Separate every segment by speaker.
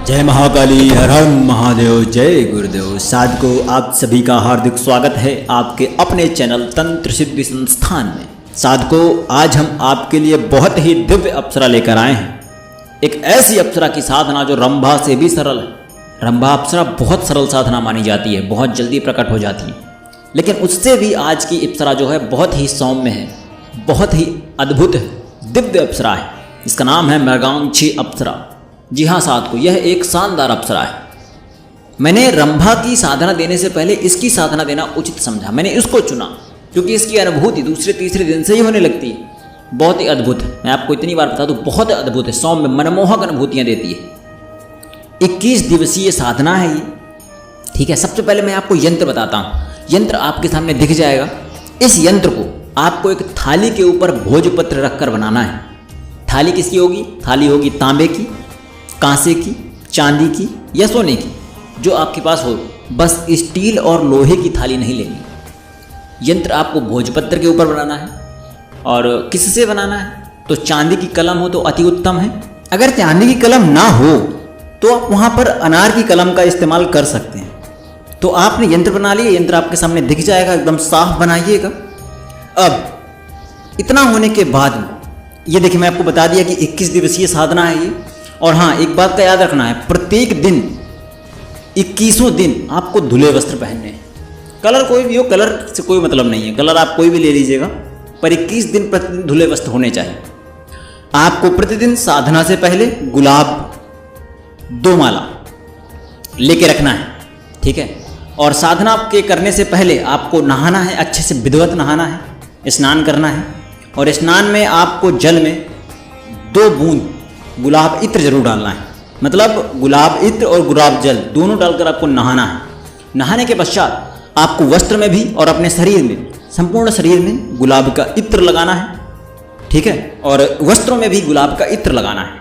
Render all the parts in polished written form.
Speaker 1: जय महाकाली, हर हर महादेव, जय गुरुदेव। साधकों, आप सभी का हार्दिक स्वागत है आपके अपने चैनल तंत्र सिद्धि संस्थान में। साधकों, आज हम आपके लिए बहुत ही दिव्य अप्सरा लेकर आए हैं। एक ऐसी अप्सरा की साधना जो रंभा से भी सरल है। रंभा अप्सरा बहुत सरल साधना मानी जाती है, बहुत जल्दी प्रकट हो जाती है, लेकिन उससे भी आज की अप्सरा जो है बहुत ही सौम्य है, बहुत ही अद्भुत है, दिव्य अप्सरा है। इसका नाम है मृगांक्षी अप्सरा। जी हाँ साधकों, यह एक शानदार अप्सरा है। मैंने रंभा की साधना देने से पहले इसकी साधना देना उचित समझा। मैंने इसको चुना क्योंकि इसकी अनुभूति दूसरे तीसरे दिन से ही होने लगती है। बहुत ही अद्भुत है, मैं आपको इतनी बार बता दूं, बहुत अद्भुत है, सौम्य मनमोहक अनुभूतियाँ देती है। 21 दिवसीय साधना है ये। ठीक है, सबसे पहले मैं आपको यंत्र बताता हूँ। यंत्र आपके सामने दिख जाएगा। इस यंत्र को आपको एक थाली के ऊपर भोजपत्र रखकर बनाना है। थाली किसकी होगी? थाली होगी तांबे की, कांसे की, चांदी की या सोने की, जो आपके पास हो। बस स्टील और लोहे की थाली नहीं लेनी। यंत्र आपको भोजपत्र के ऊपर बनाना है। और किससे बनाना है? तो चांदी की कलम हो तो अति उत्तम है। अगर चांदी की कलम ना हो तो आप वहाँ पर अनार की कलम का इस्तेमाल कर सकते हैं। तो आपने यंत्र बना लिया, यंत्र आपके सामने दिख जाएगा, एकदम साफ बनाइएगा। अब इतना होने के बाद ये देखिए, मैं आपको बता दिया कि 21 दिवसीय साधना है ये। और हाँ, एक बात का याद रखना है, प्रत्येक दिन 21 दिन आपको धुले वस्त्र पहनने हैं। कलर कोई भी हो, कलर से कोई मतलब नहीं है, कलर आप कोई भी ले लीजिएगा, पर 21 दिन प्रतिदिन धुले वस्त्र होने चाहिए। आपको प्रतिदिन साधना से पहले गुलाब 2 माला लेके रखना है। ठीक है, और साधना के करने से पहले आपको नहाना है, अच्छे से विधिवत नहाना है, स्नान करना है। और स्नान में आपको जल में 2 बूंद गुलाब इत्र जरूर डालना है। मतलब गुलाब इत्र और गुलाब जल दोनों डालकर आपको नहाना है। नहाने के पश्चात आपको वस्त्र में भी और अपने शरीर में, संपूर्ण शरीर में गुलाब का इत्र लगाना है। ठीक है, और वस्त्रों में भी गुलाब का इत्र लगाना है।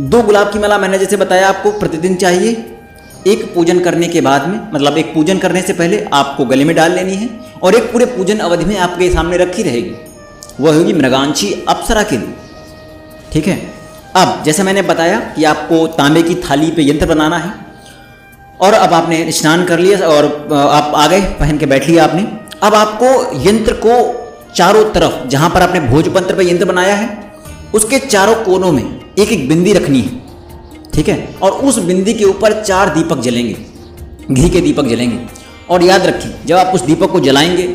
Speaker 1: 2 गुलाब की माला मैंने जैसे बताया आपको प्रतिदिन चाहिए। एक पूजन करने के बाद में, मतलब एक पूजन करने से पहले आपको गले में डाल लेनी है, और एक पूरे पूजन अवधि में आपके सामने रखी रहेगी। वह होगी मृगांक्षी अप्सरा के लिए। ठीक है, अब जैसे मैंने बताया कि आपको तांबे की थाली पे यंत्र बनाना है। और अब आपने स्नान कर लिया और आप आ गए, पहन के बैठ लिया आपने। अब आपको यंत्र को चारों तरफ, जहां पर आपने भोजपत्र पे यंत्र बनाया है, उसके चारों कोनों में एक एक बिंदी रखनी है। ठीक है, और उस बिंदी के ऊपर 4 दीपक जलेंगे, घी के दीपक जलेंगे। और याद रखिए, जब आप उस दीपक को जलाएंगे,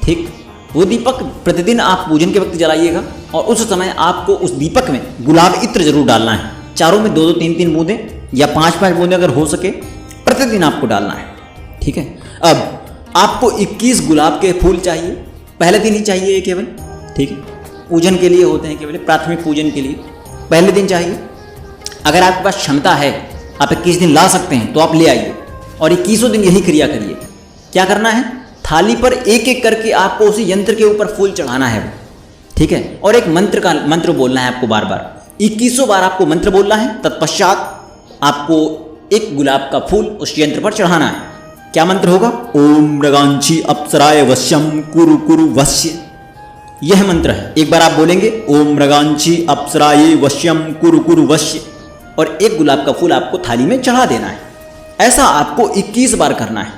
Speaker 1: ठीक, वो दीपक प्रतिदिन आप पूजन के वक्त जलाइएगा। और उस समय आपको उस दीपक में गुलाब इत्र जरूर डालना है। चारों में 2-2, 3-3 बूंदें या 5-5 बूंदें अगर हो सके प्रतिदिन आपको डालना है। ठीक है, अब आपको 21 गुलाब के फूल चाहिए। पहले दिन ही चाहिए ये केवल। ठीक है, पूजन के लिए होते हैं, केवल प्राथमिक पूजन के लिए पहले दिन चाहिए। अगर आपके पास क्षमता है, आप 21 दिन ला सकते हैं, तो आप ले आइए और 21 दिन यही क्रिया करिए। क्या करना है? थाली पर एक एक करके आपको उसी यंत्र के ऊपर फूल चढ़ाना है। ठीक है, और एक मंत्र बोलना है आपको बार बार, 21 बार आपको मंत्र बोलना है। तत्पश्चात आपको एक गुलाब का फूल उस यंत्र पर चढ़ाना है। क्या मंत्र होगा? ओम मृगांक्षी अप्सराय वश्यम कुरु कुरु वश्य। यह मंत्र है। एक बार आप बोलेंगे ओम मृगांक्षी अप्सराय वश्यम कुरु कुरु वश्य, और एक गुलाब का फूल आपको थाली में चढ़ा देना है। ऐसा आपको 21 बार करना है।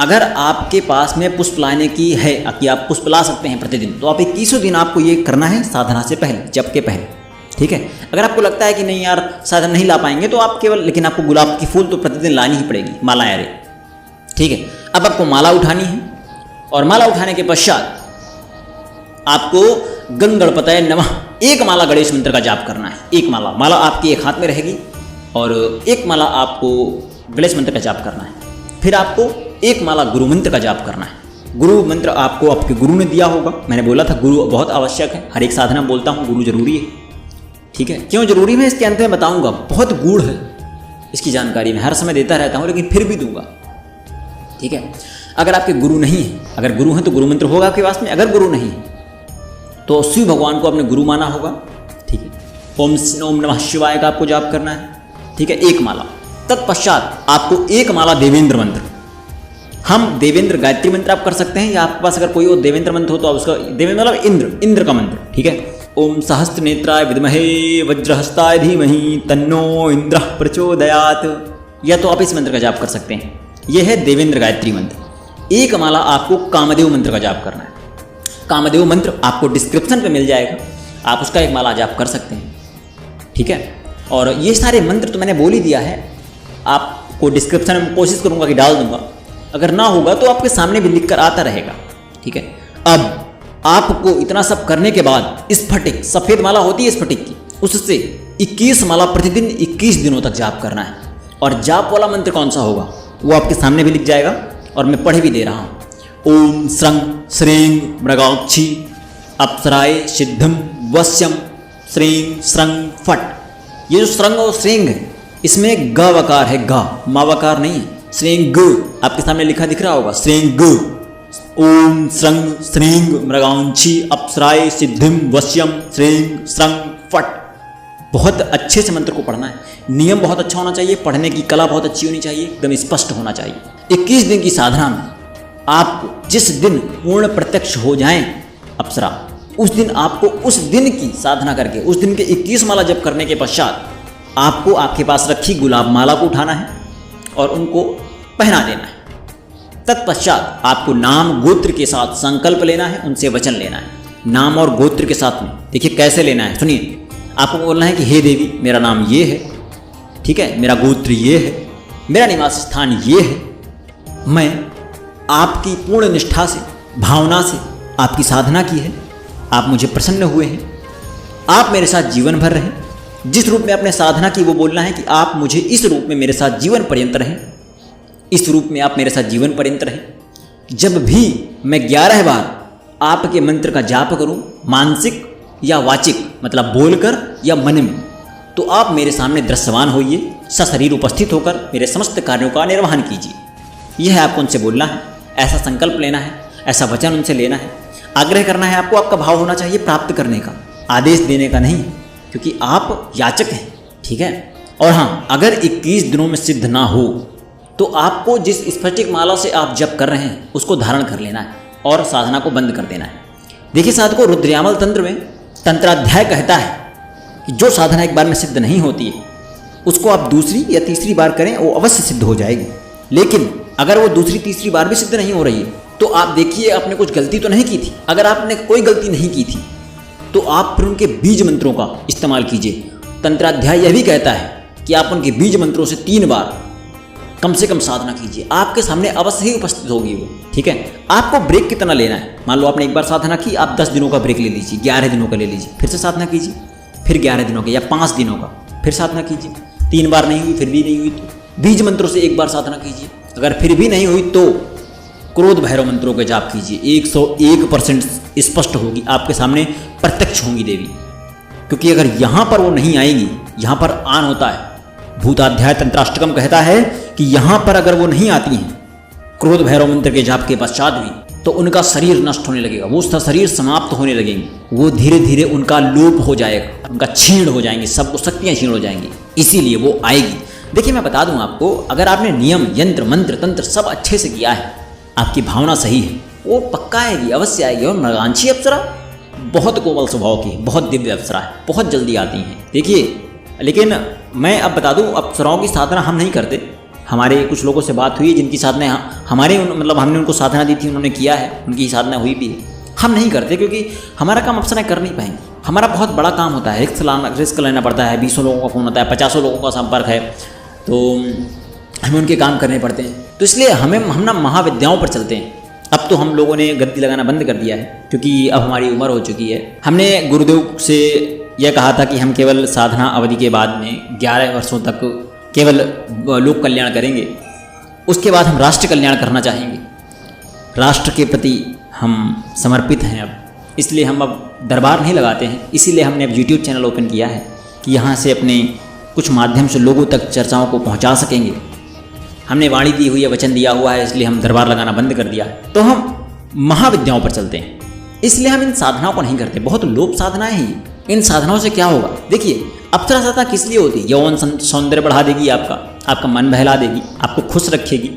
Speaker 1: अगर आपके पास में पुष्प लाने की है कि आप पुष्प ला सकते हैं प्रतिदिन, तो आप 21 दिन आपको ये करना है साधना से पहले, जप के पहले। ठीक है, अगर आपको लगता है कि नहीं यार साधना नहीं ला पाएंगे, तो आप केवल, लेकिन आपको गुलाब की फूल तो प्रतिदिन लानी ही पड़ेगी, माला यारे। ठीक है, अब आपको माला उठानी है। और माला उठाने के पश्चात आपको गण गणपतये नमः एक माला गणेश मंत्र का जाप करना है। एक माला आपके एक हाथ में रहेगी, और एक माला आपको गणेश मंत्र का जाप करना है। फिर आपको एक माला गुरु मंत्र का जाप करना है। गुरु मंत्र आपको आपके गुरु ने दिया होगा। मैंने बोला था गुरु बहुत आवश्यक है, हर एक साधना बोलता हूँ गुरु जरूरी है। ठीक है, क्यों जरूरी है इसके अंत में बताऊंगा, बहुत गूढ़ है इसकी जानकारी मैं हर समय देता रहता हूँ, लेकिन फिर भी दूंगा। ठीक है, अगर आपके गुरु नहीं है, अगर गुरु हैं तो गुरु मंत्र होगा आपके पास में। अगर गुरु नहीं है तो शिव भगवान को अपने गुरु माना होगा। ठीक है, ओम नमः शिवाय का आपको जाप करना है। ठीक है, एक माला। तत्पश्चात आपको एक माला देवेंद्र मंत्र, हम देवेंद्र गायत्री मंत्र आप कर सकते हैं, या आपके पास अगर कोई और देवेंद्र मंत्र हो तो आप उसका, देवेंद्र मतलब इंद्र का मंत्र, ठीक है। ओम सहस्त्र नेत्राय विद्महे वज्रहस्ताय धीमहि तन्नो इंद्र प्रचोदयात, या तो आप इस मंत्र का जाप कर सकते हैं। यह है देवेंद्र गायत्री मंत्र। एक माला आपको कामदेव मंत्र का जाप करना है। कामदेव मंत्र आपको डिस्क्रिप्शन पे मिल जाएगा, आप उसका एक माला जाप कर सकते हैं, ठीक है। और ये सारे मंत्र तो मैंने बोल ही दिया है, आपको डिस्क्रिप्शन में कोशिश करूंगा कि डाल दूंगा, अगर ना होगा तो आपके सामने भी लिख कर आता रहेगा, ठीक है। अब आपको इतना सब करने के बाद स्फटिक, सफ़ेद माला होती है स्फटिक की, उससे 21 माला प्रतिदिन 21 दिनों तक जाप करना है। और जाप वाला मंत्र कौन सा होगा वो आपके सामने भी लिख जाएगा और मैं पढ़ भी दे रहा हूँ। ओम स्रंग श्रीं मृगाक्षी अप्सराय सिद्धम वश्यम श्रीं स्रंग फट। ये जो स्रंग और श्रेंग है इसमें ग वकार है, ग मा वकार नहीं है। श्रेंग आपके सामने लिखा दिख रहा होगा, श्रेंग। ओम स्रंग श्रीं मृगाक्षी अप्सराय सिद्धिम वश्यम श्रीं स्रंग फट। बहुत अच्छे से मंत्र को पढ़ना है, नियम बहुत अच्छा होना चाहिए, पढ़ने की कला बहुत अच्छी होनी चाहिए, एकदम स्पष्ट होना चाहिए। 21 दिन की साधना में आपको जिस दिन पूर्ण प्रत्यक्ष हो जाएं अप्सरा, उस दिन आपको उस दिन की साधना करके, उस दिन के 21 माला जप करने के पश्चात आपको आपके पास रखी गुलाब माला को उठाना है और उनको पहना देना है। तत्पश्चात आपको नाम गोत्र के साथ संकल्प लेना है, उनसे वचन लेना है। नाम और गोत्र के साथ में देखिए कैसे लेना है, सुनिए। आपको बोलना है कि हे देवी मेरा नाम ये है, ठीक है, मेरा गोत्र ये है, मेरा निवास स्थान ये है, मैं आपकी पूर्ण निष्ठा से, भावना से आपकी साधना की है, आप मुझे प्रसन्न हुए हैं, आप मेरे साथ जीवन भर रहें। जिस रूप में आपने साधना की वो बोलना है कि आप मुझे इस रूप में मेरे साथ जीवन पर्यंत रहें, इस रूप में आप मेरे साथ जीवन पर्यंत रहें। जब भी मैं 11 बार आपके मंत्र का जाप करूं, मानसिक या वाचिक मतलब बोलकर या मन में, तो आप मेरे सामने दृश्यमान होइए, सशरीर उपस्थित होकर मेरे समस्त कार्यों का निर्वहन कीजिए। यह है आपको उनसे बोलना है, ऐसा संकल्प लेना है, ऐसा वचन उनसे लेना है, आग्रह करना है आपको। आपका भाव होना चाहिए प्राप्त करने का, आदेश देने का नहीं, क्योंकि आप याचक हैं, ठीक है। और हाँ, अगर 21 दिनों में सिद्ध ना हो तो आपको जिस स्फटिक माला से आप जप कर रहे हैं उसको धारण कर लेना है और साधना को बंद कर देना है। देखिए साधकों, रुद्रयामल तंत्र में तंत्राध्याय कहता है कि जो साधना एक बार में सिद्ध नहीं होती है उसको आप दूसरी या तीसरी बार करें, वो अवश्य सिद्ध हो जाएगी। लेकिन अगर वो दूसरी तीसरी बार भी सिद्ध नहीं हो रही है तो आप देखिए आपने कुछ गलती तो नहीं की थी। अगर आपने कोई गलती नहीं की थी तो आप फिर उनके बीज मंत्रों का इस्तेमाल कीजिए। तंत्राध्याय यह भी कहता है कि आप उनके बीज मंत्रों से 3 बार कम से कम साधना कीजिए, आपके सामने अवश्य ही उपस्थित होगी वो, ठीक है। आपको ब्रेक कितना लेना है, मान लो आपने एक बार साधना की, आप 10 दिनों का ब्रेक ले लीजिए, 11 दिनों का ले लीजिए, फिर से साधना कीजिए, फिर 11 दिनों का या 5 दिनों का फिर साधना कीजिए। 3 बार नहीं हुई, फिर भी नहीं हुई तो बीज मंत्रों से 1 बार साधना कीजिए। अगर फिर भी नहीं हुई तो क्रोध भैरव मंत्रों के जाप कीजिए। 101% स्पष्ट होगी, आपके सामने प्रत्यक्ष होंगी देवी। क्योंकि अगर यहाँ पर वो नहीं आएंगी, यहाँ पर आन होता है, भूताध्याय तंत्राष्टकम कहता है कि यहाँ पर अगर वो नहीं आती हैं क्रोध भैरव मंत्र के जाप के पश्चात भी, तो उनका शरीर नष्ट होने लगेगा, वो उसका शरीर समाप्त होने लगेंगे, वो धीरे धीरे उनका लोप हो जाएगा, उनका क्षीण हो जाएंगे, सब शक्तियाँ क्षीण हो जाएंगी, इसीलिए वो आएगी। देखिए मैं बता दूं आपको, अगर आपने नियम यंत्र मंत्र तंत्र सब अच्छे से किया है, आपकी भावना सही है, वो पक्का आएगी, अवश्य आएगी। और मृगांशी अप्सरा बहुत कोमल स्वभाव की, बहुत दिव्य अप्सरा है, बहुत जल्दी आती हैं। देखिए लेकिन मैं अब बता दूं, अप्सराओं की साधना हम नहीं करते। हमारे कुछ लोगों से बात हुई जिनकी साधना हमारे मतलब हमने उनको साधना दी थी, उन्होंने किया है, उनकी साधना हुई भी है। हम नहीं करते क्योंकि हमारा काम अप्सराएं कर नहीं पाएंगे। हमारा बहुत बड़ा काम होता है, रिस्क लेना पड़ता है, 20 लोगों का फ़ोन होता है, 50 लोगों का संपर्क है, तो हमें उनके काम करने पड़ते हैं। तो इसलिए हम ना महाविद्याओं पर चलते हैं। अब तो हम लोगों ने गद्दी लगाना बंद कर दिया है क्योंकि अब हमारी उम्र हो चुकी है। हमने गुरुदेव से यह कहा था कि हम केवल साधना अवधि के बाद में 11 वर्षों तक केवल लोक कल्याण करेंगे, उसके बाद हम राष्ट्र कल्याण करना चाहेंगे। राष्ट्र के प्रति हम समर्पित हैं अब, इसलिए हम अब दरबार नहीं लगाते हैं। इसीलिए हमने अब यूट्यूब चैनल ओपन किया है कि यहाँ से अपने कुछ माध्यम से लोगों तक चर्चाओं को पहुँचा सकेंगे। हमने वाणी दी हुई है, वचन दिया हुआ है, इसलिए हम दरबार लगाना बंद कर दिया। तो हम महाविद्याओं पर चलते हैं, इसलिए हम इन साधनाओं को नहीं करते। बहुत लोक साधनाएं हैं, इन साधनाओं से क्या होगा? देखिए अप्सरा साधना किस लिए होती है? यौन सौंदर्य बढ़ा देगी, आपका मन बहला देगी, आपको खुश रखेगी,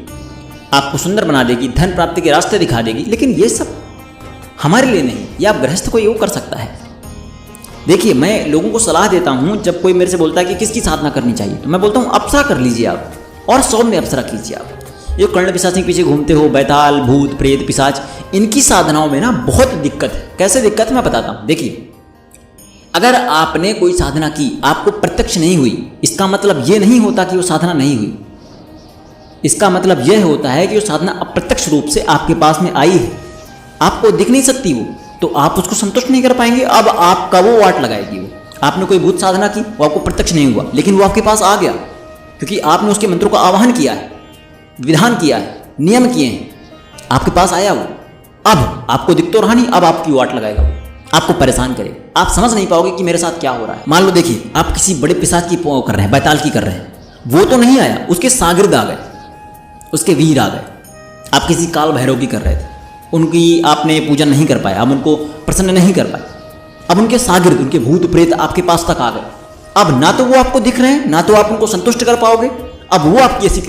Speaker 1: आपको सुंदर बना देगी, धन प्राप्ति के रास्ते दिखा देगी, लेकिन ये सब हमारे लिए नहीं। ये आप गृहस्थ को योग कर सकता है। देखिए, मैं लोगों को सलाह देता हूँ, जब कोई मेरे से बोलता है कि किसकी साधना करनी चाहिए, तो मैं बोलता हूँ अप्सरा कर लीजिए आप, और सौम्य अप्सरा कीजिए आप। ये कर्ण पिशाच के पीछे घूमते हो, बैताल, भूत, प्रेत, पिशाच, इनकी साधनाओं में ना बहुत दिक्कत है। कैसे दिक्कत मैं बताता हूँ। देखिए, अगर आपने कोई साधना की, आपको प्रत्यक्ष नहीं हुई, इसका मतलब ये नहीं होता कि वो साधना नहीं हुई। इसका मतलब यह होता है कि वो साधना अप्रत्यक्ष रूप से आपके पास में आई है, आपको दिख नहीं सकती वो, तो आप उसको संतुष्ट नहीं कर पाएंगे। अब आपका वो वाट लगाएगी। वो आपने कोई भूत साधना की, वो आपको प्रत्यक्ष नहीं हुआ, लेकिन वो आपके पास आ गया, क्योंकि आपने उसके मंत्रों का आवाहन किया है, विधान किया है, नियम किए हैं, आपके पास आया वो। अब आपको दिख तो रहा नहीं, अब आपकी वाट लगाएगा वो, आपको परेशान करेगा। आप समझ नहीं पाओगे कि मेरे साथ क्या हो रहा है। मान लो, देखिए, आप किसी बड़े पिशाच की कर रहे हैं, बैताल की कर रहे हैं, वो तो नहीं आया, उसके शागिर्द आ गए, उसके वीर आ गए। आप किसी काल भैरव की कर रहे थे, उनकी आपने पूजन नहीं कर पाए, आप उनको प्रसन्न नहीं कर पाए। अब उनके शागिर्द, उनके भूत प्रेत आपके पास तक आ गए। अब ना तो वो आपको दिख रहे हैं, ना तो आप उनको संतुष्ट कर पाओगे। अब वो आपकी ऐसी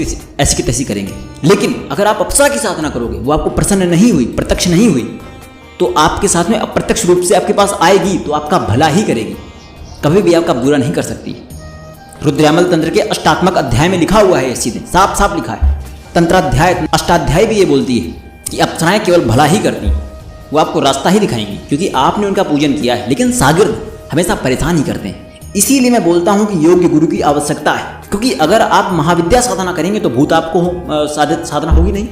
Speaker 1: की तैसी करेंगे। लेकिन अगर आप अप्सरा की साधना करोगे, वो आपको प्रसन्न नहीं हुई, प्रत्यक्ष नहीं हुई, तो आपके साथ में अप्रत्यक्ष रूप से आपके पास आएगी, तो आपका भला ही करेगी, कभी भी आपका बुरा नहीं कर सकती। रुद्रयामल तंत्र के अष्टात्मक अध्याय में लिखा हुआ है, सीधे साफ साफ लिखा है। तंत्राध्याय, अष्टाध्याय भी ये बोलती है कि अप्सराएं केवल भला ही करती हैं, वो आपको रास्ता ही दिखाएंगी, क्योंकि आपने उनका पूजन किया है। लेकिन शागिर्द हमेशा परेशान ही करते हैं। इसीलिए मैं बोलता हूँ कि योग्य गुरु की आवश्यकता है, क्योंकि अगर आप महाविद्या साधना करेंगे तो भूत आपको साधना होगी नहीं।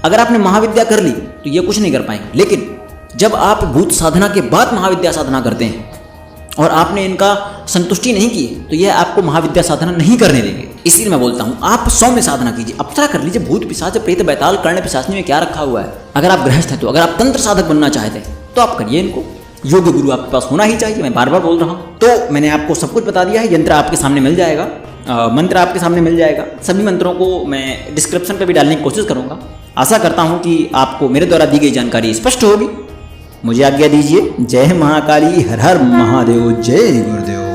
Speaker 1: अगर आपने महाविद्या कर ली तो ये कुछ नहीं कर पाएंगे। लेकिन जब आप भूत साधना के बाद महाविद्या साधना करते हैं और आपने इनका संतुष्टि नहीं की, तो यह आपको महाविद्या साधना नहीं करने देंगे। इसीलिए मैं बोलता हूँ आप सौम्य साधना कीजिए, अप्सरा कर लीजिए। भूत पिशाच, प्रेत, बैताल, कर्ण पिशाचनी में क्या रखा हुआ है। अगर आप गृहस्थ हैं, तो अगर आप तंत्र साधक बनना चाहते हैं, तो आप करिए इनको। योग्य गुरु आपके पास होना ही चाहिए, मैं बार बार बोल रहा हूँ। तो मैंने आपको सब कुछ बता दिया है। यंत्र आपके सामने मिल जाएगा, मंत्र आपके सामने मिल जाएगा। सभी मंत्रों को मैं डिस्क्रिप्शन पे भी डालने की कोशिश करूँगा। आशा करता हूँ कि आपको मेरे द्वारा दी गई जानकारी स्पष्ट होगी। मुझे आज्ञा दीजिए। जय महाकाली, हर हर महादेव, जय गुरुदेव।